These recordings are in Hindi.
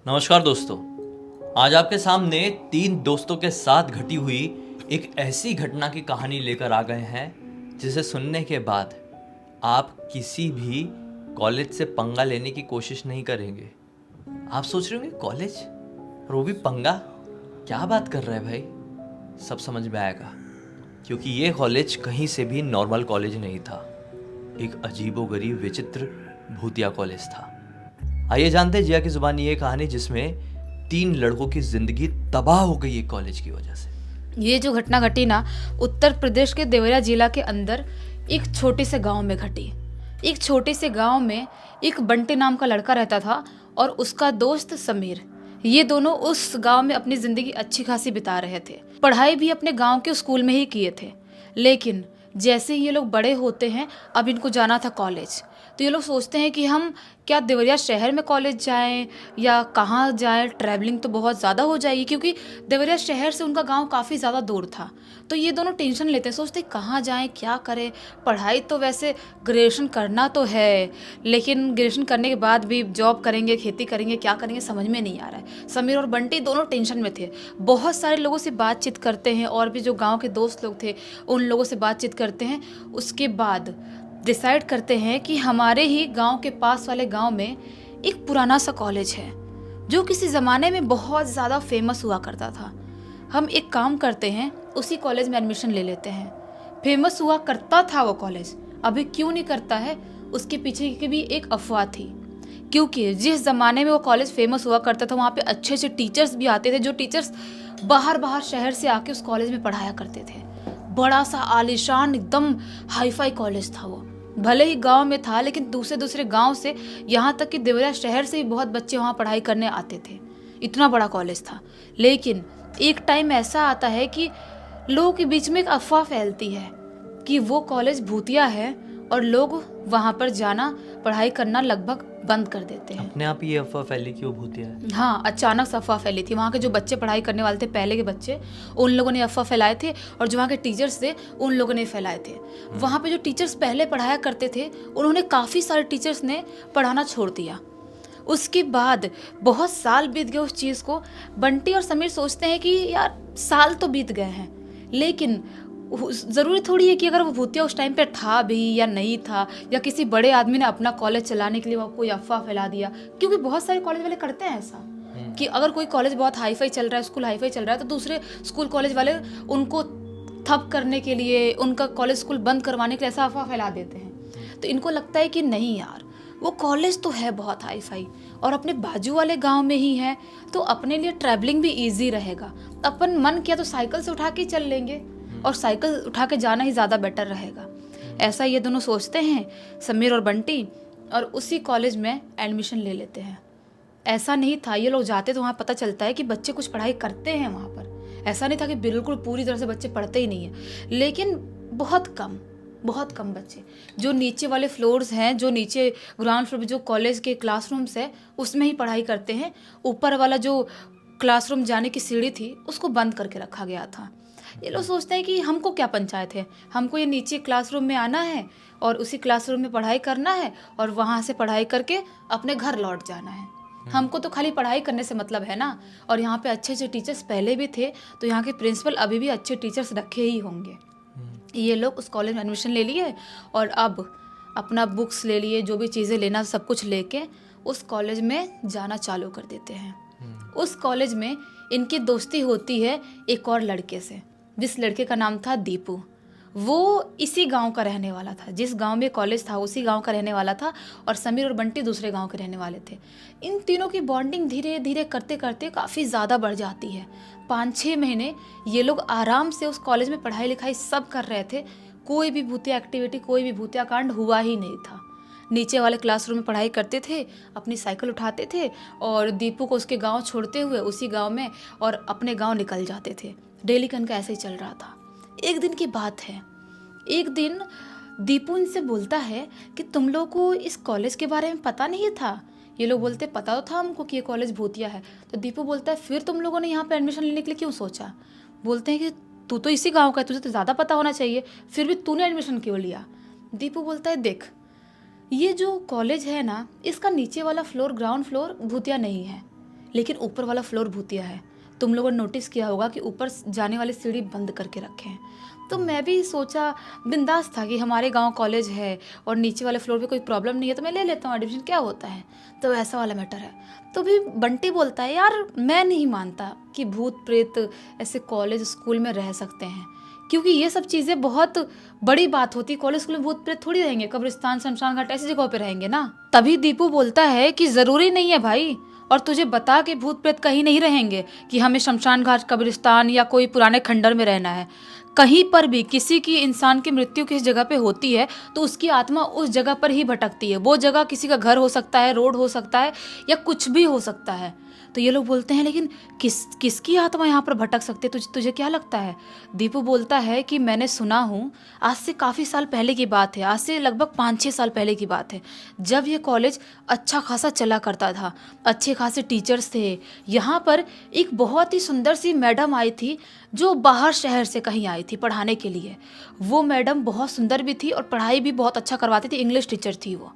नमस्कार दोस्तों। आज आपके सामने तीन दोस्तों के साथ घटी हुई एक ऐसी घटना की कहानी लेकर आ गए हैं जिसे सुनने के बाद आप किसी भी कॉलेज से पंगा लेने की कोशिश नहीं करेंगे। आप सोच रहे होंगे कॉलेज और वो भी पंगा, क्या बात कर रहा है भाई। सब समझ में आएगा क्योंकि ये कॉलेज कहीं से भी नॉर्मल कॉलेज नहीं था। एक अजीबोगरीब विचित्र भूतिया कॉलेज था। आइए जानते हैं जिया की जुबानी ये कहानी जिसमें तीन लड़कों की जिंदगी तबाह हो गई एक कॉलेज की वजह से। ये जो घटना घटी ना, उत्तर प्रदेश के देवरिया जिला के अंदर एक छोटे से गांव में घटी। एक छोटे से गांव में एक बंटी नाम का लड़का रहता था और उसका दोस्त समीर। ये दोनों उस गांव में अपनी ज़िंदगी अच्छी खासी बिता रहे थे। पढ़ाई भी अपने गांव के स्कूल में ही किए थे। लेकिन जैसे ही ये लोग बड़े होते हैं, अब इनको जाना था कॉलेज, तो ये लोग सोचते हैं कि हम क्या देवरिया शहर में कॉलेज जाएं या कहाँ जाएं। ट्रैवलिंग तो बहुत ज़्यादा हो जाएगी क्योंकि देवरिया शहर से उनका गांव काफ़ी ज़्यादा दूर था। तो ये दोनों टेंशन लेते हैं, सोचते हैं कहाँ जाएं, क्या करें। पढ़ाई तो वैसे ग्रेजुएशन करना तो है, लेकिन ग्रेजुएशन करने के बाद भी जॉब करेंगे, खेती करेंगे, क्या करेंगे समझ में नहीं आ रहा है। समीर और बंटी दोनों टेंशन में थे। बहुत सारे लोगों से बातचीत करते हैं और भी जो गाँव के दोस्त लोग थे उन लोगों से बातचीत करते हैं। उसके बाद डिसाइड करते हैं कि हमारे ही गांव के पास वाले गांव में एक पुराना सा कॉलेज है जो किसी ज़माने में बहुत ज़्यादा फेमस हुआ करता था। हम एक काम करते हैं, उसी कॉलेज में एडमिशन ले लेते हैं। फेमस हुआ करता था वो कॉलेज, अभी क्यों नहीं करता है उसके पीछे की भी एक अफवाह थी। क्योंकि जिस ज़माने में वो कॉलेज फेमस हुआ करता था वहाँ पे अच्छे अच्छे टीचर्स भी आते थे, जो टीचर्स बाहर बाहर शहर से आके उस कॉलेज में पढ़ाया करते थे। बड़ा सा आलीशान एकदम हाईफाई कॉलेज था वो। भले ही गांव में था लेकिन दूसरे दूसरे गांव से, यहाँ तक कि देवरिया शहर से भी बहुत बच्चे वहाँ पढ़ाई करने आते थे। इतना बड़ा कॉलेज था। लेकिन एक टाइम ऐसा आता है कि लोगों के बीच में एक अफवाह फैलती है कि वो कॉलेज भूतिया है और लोग वहाँ पर जाना, पढ़ाई करना लगभग बंद कर देते हैं। अपने आप ये अफवाह फैली कि वो भूतिया है। हाँ, अचानक से अफवाह फैली थी। वहाँ के जो बच्चे पढ़ाई करने वाले थे, पहले के बच्चे, उन लोगों ने अफवाह फैलाए थे और जो वहाँ के टीचर्स थे उन लोगों ने फैलाए थे। वहाँ पे जो टीचर्स पहले पढ़ाया करते थे उन्होंने, काफ़ी सारे टीचर्स ने पढ़ाना छोड़ दिया। उसके बाद बहुत साल बीत गए उस चीज़ को। बंटी और समीर सोचते हैं कि यार साल तो बीत गए हैं, लेकिन ज़रूरी थोड़ी है कि अगर वो भूतिया उस टाइम पे था भी या नहीं था, या किसी बड़े आदमी ने अपना कॉलेज चलाने के लिए वो कोई अफवाह फैला दिया। क्योंकि बहुत सारे कॉलेज वाले करते हैं ऐसा कि अगर कोई कॉलेज बहुत हाईफाई चल रहा है, स्कूल हाईफाई चल रहा है, तो दूसरे स्कूल कॉलेज वाले उनको ठप करने के लिए, उनका कॉलेज स्कूल बंद करवाने के लिए ऐसा अफवाह फैला देते हैं। तो इनको लगता है कि नहीं यार, वो कॉलेज तो है बहुत हाईफाई और अपने बाजू वाले गांव में ही है, तो अपने लिए ट्रैवलिंग भी इजी रहेगा। अपन मन किया तो साइकिल से उठा के चल लेंगे और साइकिल उठा के जाना ही ज़्यादा बेटर रहेगा। ऐसा ये दोनों सोचते हैं, समीर और बंटी, और उसी कॉलेज में एडमिशन ले लेते हैं। ऐसा नहीं था, ये लोग जाते तो वहाँ पता चलता है कि बच्चे कुछ पढ़ाई करते हैं वहाँ पर। ऐसा नहीं था कि बिल्कुल पूरी तरह से बच्चे पढ़ते ही नहीं हैं, लेकिन बहुत कम बच्चे। जो नीचे वाले फ्लोर्स हैं, जो नीचे ग्राउंड फ्लोर पे जो कॉलेज के क्लासरूम्स है उसमें ही पढ़ाई करते हैं। ऊपर वाला जो क्लासरूम जाने की सीढ़ी थी उसको बंद करके रखा गया था। ये लोग सोचते हैं कि हमको क्या पंचायत है, हमको ये नीचे क्लासरूम में आना है और उसी क्लासरूम में पढ़ाई करना है और वहाँ से पढ़ाई करके अपने घर लौट जाना है। हमको तो खाली पढ़ाई करने से मतलब है ना। और यहाँ पे अच्छे अच्छे टीचर्स पहले भी थे, तो यहाँ के प्रिंसिपल अभी भी अच्छे टीचर्स रखे ही होंगे। ये लोग उस कॉलेज में एडमिशन ले लिए और अब अपना बुक्स ले लिए, जो भी चीज़ें लेना सब कुछ लेके उस कॉलेज में जाना चालू कर देते हैं। उस कॉलेज में इनकी दोस्ती होती है एक और लड़के से, जिस लड़के का नाम था दीपू। वो इसी गांव का रहने वाला था, जिस गांव में कॉलेज था उसी गांव का रहने वाला था, और समीर और बंटी दूसरे गांव के रहने वाले थे। इन तीनों की बॉन्डिंग धीरे धीरे करते करते काफ़ी ज़्यादा बढ़ जाती है। 5-6 महीने ये लोग आराम से उस कॉलेज में पढ़ाई लिखाई सब कर रहे थे। कोई भी भूतिया एक्टिविटी, कोई भी भूतिया कांड हुआ ही नहीं था। नीचे वाले क्लासरूम में पढ़ाई करते थे, अपनी साइकिल उठाते थे और दीपू को उसके गांव छोड़ते हुए उसी गांव में और अपने गांव निकल जाते थे। डेली का इनका ऐसे ही चल रहा था। एक दिन की बात है, एक दिन दीपू इनसे बोलता है कि तुम लोग को इस कॉलेज के बारे में पता नहीं था। ये लोग बोलते पता तो था हमको कि ये कॉलेज भूतिया है। तो दीपू बोलता है फिर तुम लोगों ने यहाँ पे एडमिशन लेने के लिए क्यों सोचा। बोलते हैं कि तू तो इसी गाँव का है, तुझे तो ज़्यादा पता होना चाहिए, फिर भी तूने एडमिशन क्यों लिया। दीपू बोलता है देख, ये जो कॉलेज है ना, इसका नीचे वाला फ्लोर, ग्राउंड फ्लोर भूतिया नहीं है, लेकिन ऊपर वाला फ्लोर भूतिया है। तुम लोगों ने नोटिस किया होगा कि ऊपर जाने वाली सीढ़ी बंद करके रखे हैं। तो मैं भी सोचा, बिंदास था कि हमारे गांव कॉलेज है और नीचे वाले फ्लोर पे कोई प्रॉब्लम नहीं है तो मैं ले लेता हूँ एडमिशन, क्या होता है। तो ऐसा वाला मैटर है। तो भी बंटी बोलता है, यार मैं नहीं मानता कि भूत प्रेत ऐसे कॉलेज स्कूल में रह सकते हैं, क्योंकि ये सब चीज़ें बहुत बड़ी बात होती है। कॉलेज स्कूल में भूत प्रेत थोड़ी रहेंगे, कब्रिस्तान शमशान घाट ऐसी जगहों पे रहेंगे ना। तभी दीपू बोलता है कि ज़रूरी नहीं है भाई, और तुझे बता के भूत प्रेत कहीं नहीं रहेंगे कि हमें शमशान घाट, कब्रिस्तान या कोई पुराने खंडर में रहना है। कहीं पर भी किसी की, इंसान की मृत्यु किस जगह पे होती है तो उसकी आत्मा उस जगह पर ही भटकती है। वो जगह किसी का घर हो सकता है, रोड हो सकता है, या कुछ भी हो सकता है। तो ये लोग बोलते हैं, लेकिन किसकी आत्मा यहाँ पर भटक सकती है, तुझे क्या लगता है? दीपू बोलता है कि मैंने सुना हूँ, आज से काफ़ी साल पहले की बात है, आज से लगभग 5-6 साल पहले की बात है, जब ये कॉलेज अच्छा खासा चला करता था, अच्छे खासे टीचर्स थे। यहाँ पर एक बहुत ही सुंदर सी मैडम आई थी जो बाहर शहर से कहीं आई थी पढ़ाने के लिए। वो मैडम बहुत सुंदर भी थी और पढ़ाई भी बहुत अच्छा करवाती थी, इंग्लिश टीचर थी वो।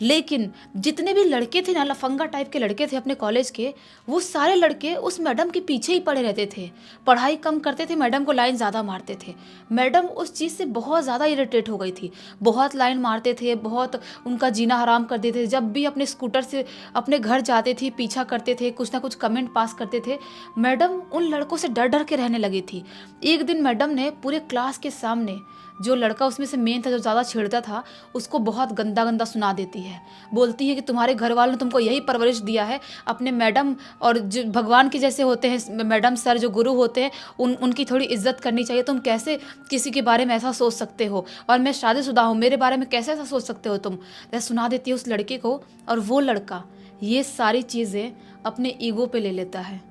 लेकिन जितने भी लड़के थे ना, लफंगा टाइप के लड़के थे अपने कॉलेज के, वो सारे लड़के उस मैडम के पीछे ही पड़े रहते थे, पढ़ाई कम करते थे, मैडम को लाइन ज़्यादा मारते थे। मैडम उस चीज़ से बहुत ज़्यादा इरिटेट हो गई थी, बहुत लाइन मारते थे, बहुत उनका जीना हराम कर देते थे। जब भी अपने स्कूटर से अपने घर जाते थे, पीछा करते थे, कुछ ना कुछ कमेंट पास करते थे। मैडम उन लड़कों से डर डर के रहने लगी थी। एक दिन मैडम ने पूरे क्लास के सामने, जो लड़का उसमें से मेन था, जो ज़्यादा छेड़ता था, उसको बहुत गंदा गंदा सुना देती है। बोलती है कि तुम्हारे घर वालों ने तुमको यही परवरिश दिया है, अपने मैडम और जो भगवान के जैसे होते हैं मैडम सर, जो गुरु होते हैं, उनकी थोड़ी इज्जत करनी चाहिए। तुम कैसे किसी के बारे में ऐसा सोच सकते हो, और मैं शादीशुदा हूँ, मेरे बारे में कैसे ऐसा सोच सकते हो तुम। ऐसा सुना देती है उस लड़के को, और वो लड़का ये सारी चीज़ें अपने ईगो पे ले लेता है।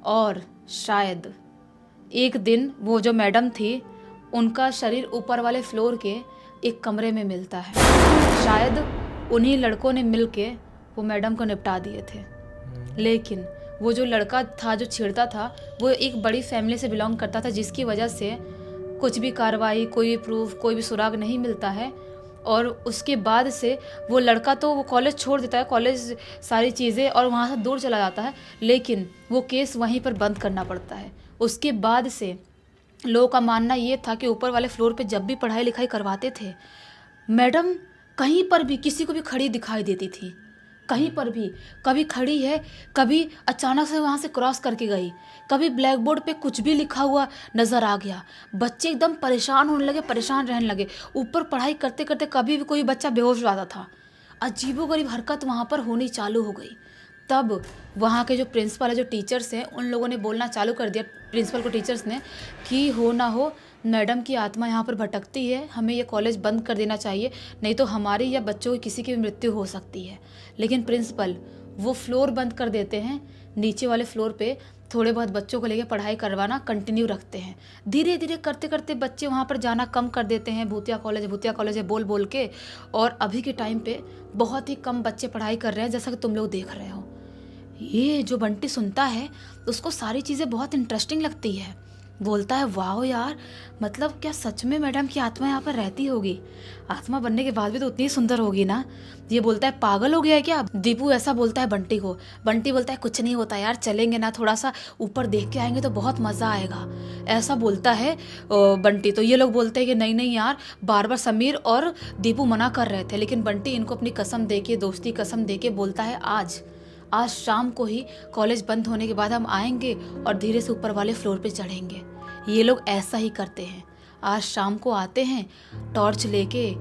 और शायद एक दिन वो जो मैडम थी, उनका शरीर ऊपर वाले फ्लोर के एक कमरे में मिलता है। शायद उन्हीं लड़कों ने मिलके वो मैडम को निपटा दिए थे। लेकिन वो जो लड़का था जो छेड़ता था, वो एक बड़ी फैमिली से बिलोंग करता था, जिसकी वजह से कुछ भी कार्रवाई, कोई भी प्रूफ, कोई भी सुराग नहीं मिलता है। और उसके बाद से वो लड़का तो वो कॉलेज छोड़ देता है, कॉलेज सारी चीज़ें, और वहाँ से दूर चला जाता है। लेकिन वो केस वहीं पर बंद करना पड़ता है। उसके बाद से लोगों का मानना ये था कि ऊपर वाले फ्लोर पे जब भी पढ़ाई लिखाई करवाते थे, मैडम कहीं पर भी किसी को भी खड़ी दिखाई देती थी, कहीं पर भी। कभी खड़ी है, कभी अचानक से वहाँ से क्रॉस करके गई, कभी ब्लैक बोर्ड पे कुछ भी लिखा हुआ नज़र आ गया। बच्चे एकदम परेशान होने लगे, परेशान रहने लगे। ऊपर पढ़ाई करते करते कभी भी कोई बच्चा बेहोश हो जाता था। अजीबोगरीब हरकत वहाँ पर होनी चालू हो गई। तब वहाँ के जो प्रिंसिपल है, जो टीचर्स हैं, उन लोगों ने बोलना चालू कर दिया, प्रिंसिपल को टीचर्स ने, कि हो ना हो मैडम की आत्मा यहाँ पर भटकती है, हमें ये कॉलेज बंद कर देना चाहिए, नहीं तो हमारी या बच्चों की किसी की भी मृत्यु हो सकती है। लेकिन प्रिंसिपल वो फ्लोर बंद कर देते हैं, नीचे वाले फ्लोर पे थोड़े बहुत बच्चों को लेकर पढ़ाई करवाना कंटिन्यू रखते हैं। धीरे धीरे करते करते बच्चे वहाँ पर जाना कम कर देते हैं, भूतिया कॉलेज है बोल बोल के। और अभी के टाइम पे बहुत ही कम बच्चे पढ़ाई कर रहे हैं, जैसा कि तुम लोग देख रहे हो। ये जो बंटी सुनता है उसको सारी चीज़ें बहुत इंटरेस्टिंग लगती है। बोलता है, वाह यार, मतलब क्या सच में मैडम की आत्मा यहाँ पर रहती होगी? आत्मा बनने के बाद भी तो उतनी ही सुंदर होगी ना। ये बोलता है, पागल हो गया है क्या? दीपू ऐसा बोलता है बंटी को। बंटी बोलता है, कुछ नहीं होता यार, चलेंगे ना, थोड़ा सा ऊपर देख के आएंगे तो बहुत मज़ा आएगा, ऐसा बोलता है बंटी। तो ये लोग बोलते हैं कि नहीं नहीं यार, बार बार समीर और दीपू मना कर रहे थे, लेकिन बंटी इनको अपनी कसम दे के, दोस्ती कसम दे के बोलता है, आज शाम को ही कॉलेज बंद होने के बाद हम आएंगे और धीरे से ऊपर वाले फ्लोर पे चढ़ेंगे। ये लोग ऐसा ही करते हैं। आज शाम को आते हैं टॉर्च लेके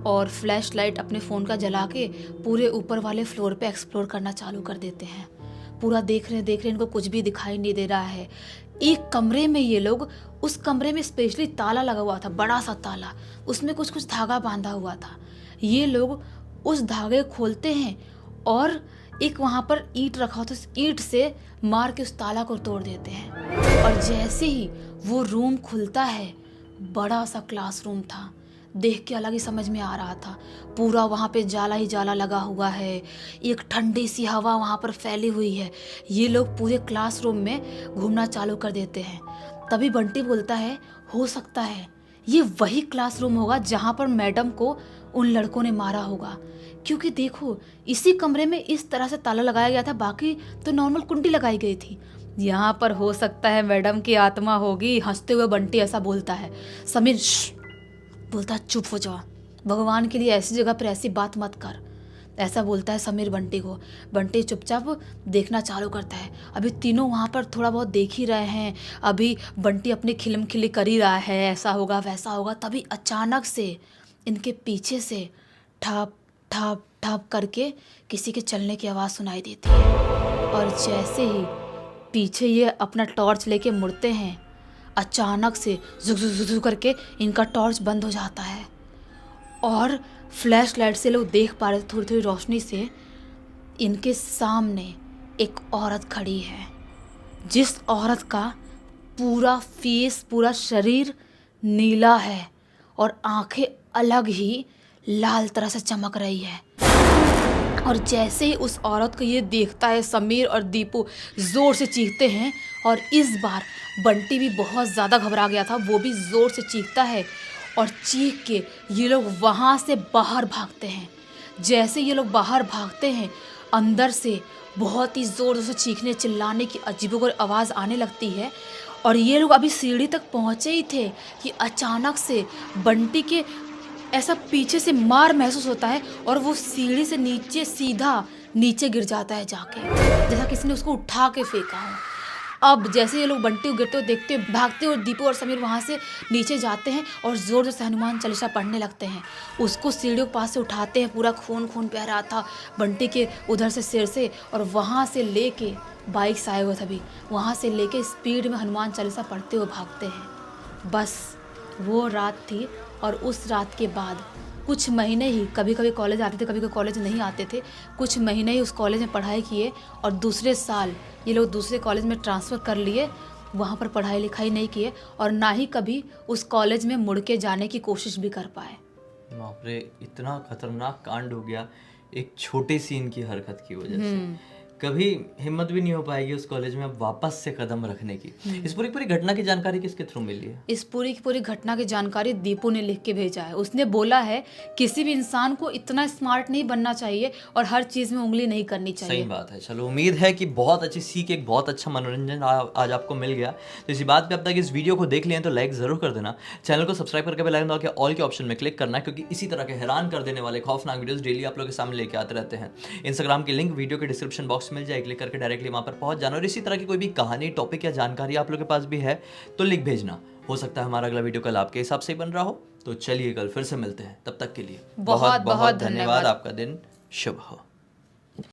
और फ्लैश लाइट अपने फ़ोन का जला के पूरे ऊपर वाले फ्लोर पे एक्सप्लोर करना चालू कर देते हैं। पूरा देख रहे हैं, इनको कुछ भी दिखाई नहीं दे रहा है। एक कमरे में ये लोग, उस कमरे में स्पेशली ताला लगा हुआ था, बड़ा सा ताला, उसमें कुछ धागा बांधा हुआ था। ये लोग उस धागे खोलते हैं और एक वहाँ पर ईंट रखा होता है, उस ईंट से मार के उस ताला को तोड़ देते हैं। और जैसे ही वो रूम खुलता है, बड़ा सा क्लासरूम था, देख के अलग ही समझ में आ रहा था। पूरा वहाँ पे जाला ही जाला लगा हुआ है, एक ठंडी सी हवा वहाँ पर फैली हुई है। ये लोग पूरे क्लासरूम में घूमना चालू कर देते हैं। तभी बंटी बोलता है, हो सकता है ये वही क्लासरूम होगा जहाँ पर मैडम को उन लड़कों ने मारा होगा। क्योंकि देखो, इसी कमरे में इस तरह से ताला लगाया गया था, बाकी तो नॉर्मल कुंडी लगाई गई थी। यहाँ पर हो सकता है मैडम की आत्मा होगी। हंसते हुए बंटी ऐसा बोलता है। समीर श्श, बोलता है चुप हो जाओ, भगवान के लिए ऐसी जगह पर ऐसी बात मत कर। ऐसा बोलता है समीर बंटी को। बंटी चुपचाप देखना चालू करता है। अभी तीनों वहाँ पर थोड़ा बहुत देख ही रहे हैं। अभी बंटी अपनी खिलम खिली कर ही रहा है, ऐसा होगा वैसा होगा। तभी अचानक से इनके पीछे से ठप ठप ठप करके किसी के चलने की आवाज़ सुनाई देती है। और जैसे ही पीछे ये अपना टॉर्च लेके मुड़ते हैं, अचानक से जुक जुक जुक जुक करके इनका टॉर्च बंद हो जाता है और फ्लैश लाइट से लोग देख पा रहे थे थोड़ी थोड़ी रोशनी से, इनके सामने एक औरत खड़ी है, जिस औरत का पूरा फेस, पूरा शरीर नीला है और आंखें अलग ही लाल तरह से चमक रही है। और जैसे ही उस औरत को ये देखता है, समीर और दीपू ज़ोर से चीखते हैं। और इस बार बंटी भी बहुत ज़्यादा घबरा गया था, वो भी ज़ोर से चीखता है और चीख के ये लोग वहाँ से बाहर भागते हैं। जैसे ये लोग बाहर भागते हैं, अंदर से बहुत ही ज़ोर से चीखने चिल्लाने की अजीबोगरीब आवाज़ आने लगती है। और ये लोग अभी सीढ़ी तक पहुँचे ही थे कि अचानक से बंटी के ऐसा पीछे से मार महसूस होता है और वो सीढ़ी से नीचे सीधा नीचे गिर जाता है जाके, जैसा किसी ने उसको उठा के फेंका हो। अब जैसे ये लोग बंटी को गिरते हुए देखते हुए भागते और दीपू और समीर वहाँ से नीचे जाते हैं और ज़ोर ज़ोर से हनुमान चालीसा पढ़ने लगते हैं। उसको सीढ़ियों के पास से उठाते हैं, पूरा खून खून बह रहा था बंटी के उधर से सिर से, और वहाँ से लेके बाइक से आए हुए तभी वहाँ से लेके स्पीड में हनुमान चालीसा पढ़ते हुए भागते हैं। बस वो रात थी और उस रात के बाद कुछ महीने ही, कभी कभी कॉलेज आते थे, कभी कभी कॉलेज नहीं आते थे, कुछ महीने ही उस कॉलेज में पढ़ाई किए और दूसरे साल ये लोग दूसरे कॉलेज में ट्रांसफ़र कर लिए। वहाँ पर पढ़ाई लिखाई नहीं किए और ना ही कभी उस कॉलेज में मुड़ के जाने की कोशिश भी कर पाए। बाप रे, इतना खतरनाक कांड हो गया एक छोटे सी इनकी हरकत की वजह से। कभी हिम्मत भी नहीं हो पाएगी उस कॉलेज में अब वापस से कदम रखने की। इस पूरी पूरी घटना की जानकारी किसके थ्रू मिली है? इस पूरी की पूरी घटना की जानकारी दीपू ने लिख के भेजा है। उसने बोला है किसी भी इंसान को इतना स्मार्ट नहीं बनना चाहिए और हर चीज़ में उंगली नहीं करनी चाहिए। सही बात है। चलो, उम्मीद है कि बहुत अच्छी सीख, एक बहुत अच्छा मनोरंजन आज आपको मिल गया। तो इसी बात पे अब तक इस वीडियो को देख लिया तो लाइक ज़रूर कर देना, चैनल को सब्सक्राइब करके बेल आइकन दबा के ऑल के ऑप्शन में क्लिक करना है, क्योंकि इसी तरह के हैरान कर देने वाले खौफनाक वीडियोस डेली आप लोगों के सामने लेके आते रहते हैं। इंस्टाग्राम की लिंक वीडियो के डिस्क्रिप्शन बॉक्स में मिल जाए, क्लिक करके डायरेक्टली वहाँ पर पहुँच जाना। और इसी तरह की कोई भी कहानी, टॉपिक या जानकारी आप लोगों के पास भी है तो लिख भेजना। हो सकता है हमारा अगला वीडियो कल आपके हिसाब से ही बन रहा हो। तो चलिए कल फिर से मिलते हैं, तब तक के लिए बहुत बहुत धन्यवाद। आपका दिन शुभ हो।